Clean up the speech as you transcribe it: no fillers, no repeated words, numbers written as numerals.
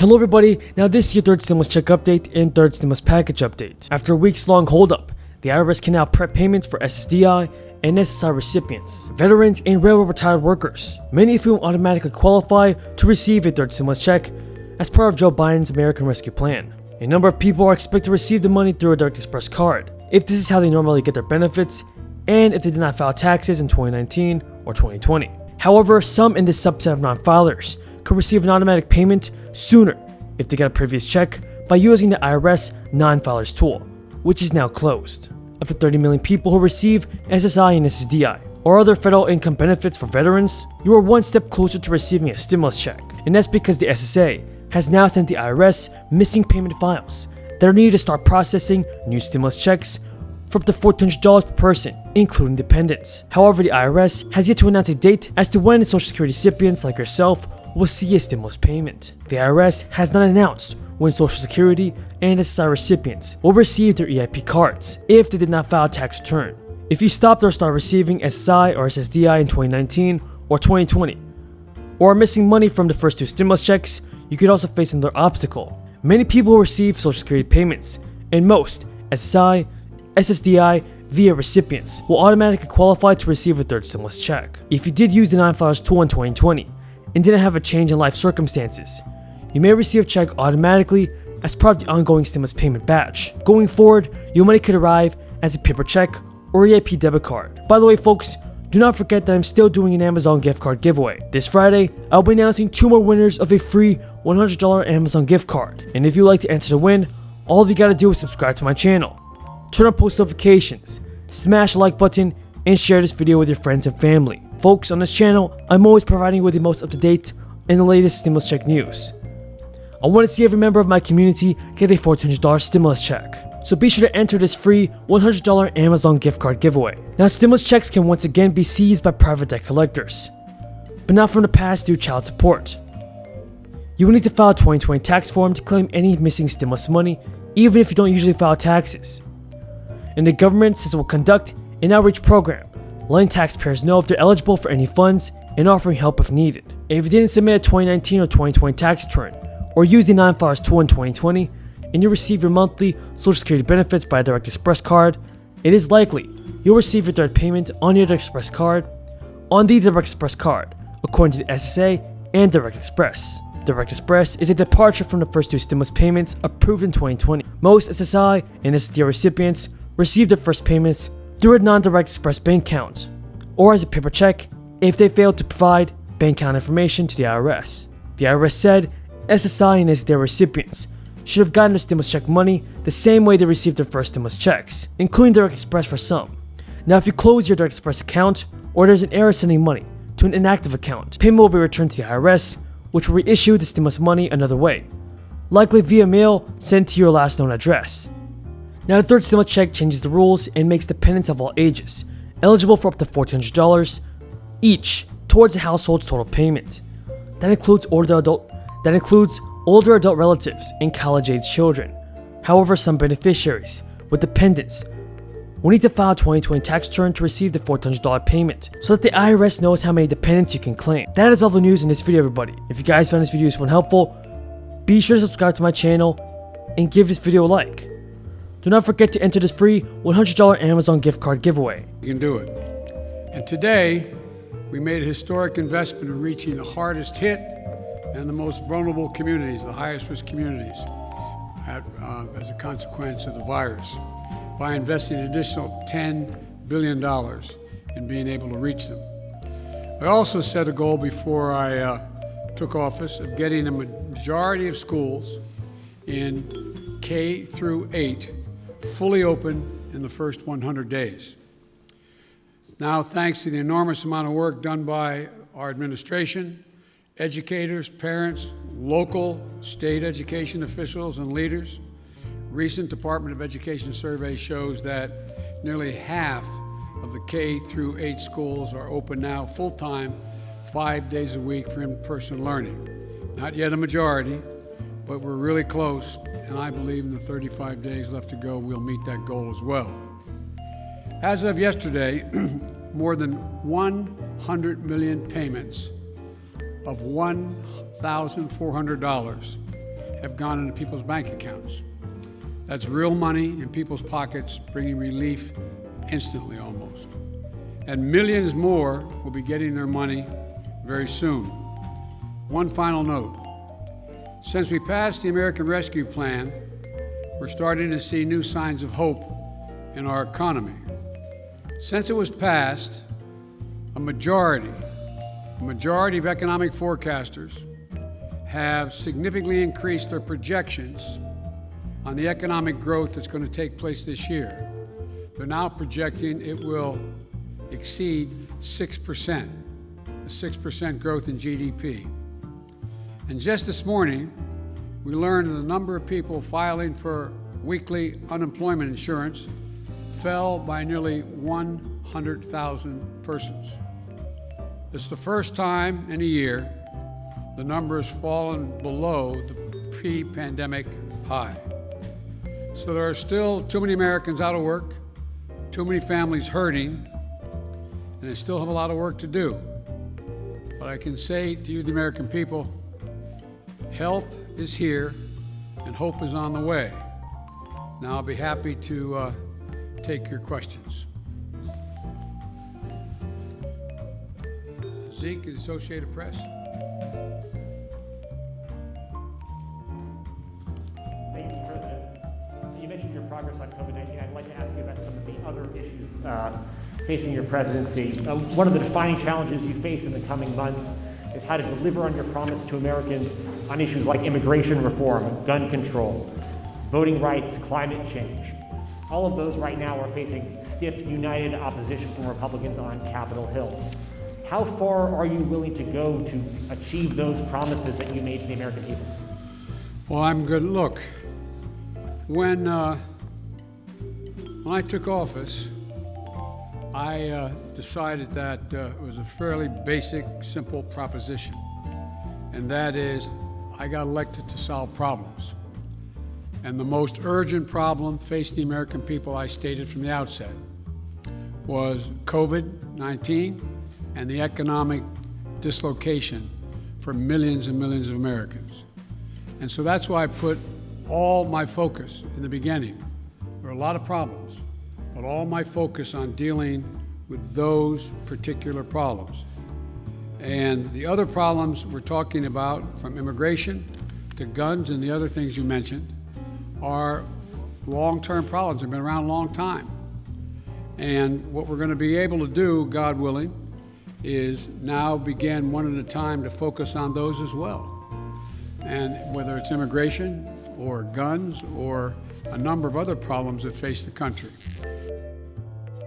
Hello everybody, now this is your third stimulus check update and third stimulus package update. After a weeks long holdup, the IRS can now prep payments for SSDI and SSI recipients, veterans and railroad retired workers, many of whom automatically qualify to receive a third stimulus check as part of Joe Biden's American Rescue Plan. A number of people are expected to receive the money through a Direct Express card, if this is how they normally get their benefits, and if they did not file taxes in 2019 or 2020. However, some in this subset of non-filers could receive an automatic payment sooner if they got a previous check by using the IRS non-filers tool, which is now closed. Up to 30 million people who receive SSI and SSDI or other federal income benefits for veterans, you are one step closer to receiving a stimulus check, and that's because the SSA has now sent the IRS missing payment files that are needed to start processing new stimulus checks for up to $1,400 per person, including dependents. However, the IRS has yet to announce a date as to when the Social Security recipients like yourself will see a stimulus payment. The IRS has not announced when Social Security and SSI recipients will receive their EIP cards if they did not file a tax return. If you stopped or started receiving SSI or SSDI in 2019 or 2020, or are missing money from the first two stimulus checks, you could also face another obstacle. Many people who receive Social Security payments, and most SSI, SSDI via recipients, will automatically qualify to receive a third stimulus check. If you did use the non-filers tool in 2020 and didn't have a change in life circumstances, you may receive a check automatically as part of the ongoing stimulus payment batch. Going forward, your money could arrive as a paper check or EIP debit card. By the way, folks, do not forget that I'm still doing an Amazon gift card giveaway. This Friday, I'll be announcing 2 more winners of a free $100 Amazon gift card. And if you'd like to enter to win, all you gotta do is subscribe to my channel, turn on post notifications, smash the like button, and share this video with your friends and family. Folks, on this channel, I'm always providing you with the most up-to-date and the latest stimulus check news. I want to see every member of my community get a $1,400 stimulus check. So be sure to enter this free $100 Amazon gift card giveaway. Now, stimulus checks can once again be seized by private debt collectors, but not from the past due child support. You will need to file a 2020 tax form to claim any missing stimulus money, even if you don't usually file taxes. And the government says it will conduct an outreach program, letting taxpayers know if they're eligible for any funds and offering help if needed. If you didn't submit a 2019 or 2020 tax return, or use the non-filers tool in 2020, and you receive your monthly Social Security benefits by a Direct Express card, it is likely you'll receive your third payment on your Direct Express card on the Direct Express card, according to the SSA and Direct Express. Direct Express is a departure from the first two stimulus payments approved in 2020. Most SSI and SSDI recipients receive their first payments through a non-Direct Express bank account, or as a paper check if they failed to provide bank account information to the IRS. The IRS said SSI and SSDI recipients should have gotten their stimulus check money the same way they received their first stimulus checks, including Direct Express for some. Now, if you close your Direct Express account or there's an error sending money to an inactive account, payment will be returned to the IRS, which will reissue the stimulus money another way, likely via mail sent to your last known address. Now, the third stimulus check changes the rules and makes dependents of all ages eligible for up to $1,400 each towards the household's total payment. That includes older adult relatives and college-age children. However, some beneficiaries with dependents will need to file a 2020 tax return to receive the $1,400 payment so that the IRS knows how many dependents you can claim. That is all the news in this video, everybody. If you guys found this video useful and helpful, be sure to subscribe to my channel and give this video a like. Do not forget to enter this free $100 Amazon gift card giveaway. You can do it. And today, we made a historic investment in reaching the hardest hit and the most vulnerable communities, the highest risk communities, as a consequence of the virus, by investing an additional $10 billion in being able to reach them. I also set a goal before I took office of getting a majority of schools in K through 8 fully open in the first 100 days. Now, thanks to the enormous amount of work done by our administration, educators, parents, local, state education officials, and leaders, recent Department of Education survey shows that nearly half of the K through 8 schools are open now full-time, 5 days a week for in-person learning. Not yet a majority, but we're really close, and I believe in the 35 days left to go, we'll meet that goal as well. As of yesterday, more than 100 million payments of $1,400 have gone into people's bank accounts. That's real money in people's pockets, bringing relief instantly almost. And millions more will be getting their money very soon. One final note. Since we passed the American Rescue Plan, we're starting to see new signs of hope in our economy. Since it was passed, a majority of economic forecasters have significantly increased their projections on the economic growth that's going to take place this year. They're now projecting it will exceed 6%, a 6% growth in GDP. And just this morning, we learned that the number of people filing for weekly unemployment insurance fell by nearly 100,000 persons. It's the first time in a year the number has fallen below the pre-pandemic high. So there are still too many Americans out of work, too many families hurting, and they still have a lot of work to do. But I can say to you, the American people, help is here and hope is on the way. Now I'll be happy to take your questions. Zeke, Associated Press. Thank you, President. You mentioned your progress on COVID-19. I'd like to ask you about some of the other issues facing your presidency. One of the defining challenges you face in the coming months is how to deliver on your promise to Americans on issues like immigration reform, gun control, voting rights, climate change. All of those right now are facing stiff, united opposition from Republicans on Capitol Hill. How far are you willing to go to achieve those promises that you made to the American people? Well, I'm good. Look, when I took office, I decided that it was a fairly basic, simple proposition, and that is I got elected to solve problems. And the most urgent problem facing the American people, I stated from the outset, was COVID-19 and the economic dislocation for millions and millions of Americans. And so that's why I put all my focus in the beginning. There are a lot of problems, but all my focus on dealing with those particular problems. And the other problems we're talking about, from immigration to guns and the other things you mentioned, are long-term problems. They've been around a long time. And what we're going to be able to do, God willing, is now begin one at a time to focus on those as well. And whether it's immigration or guns or a number of other problems that face the country.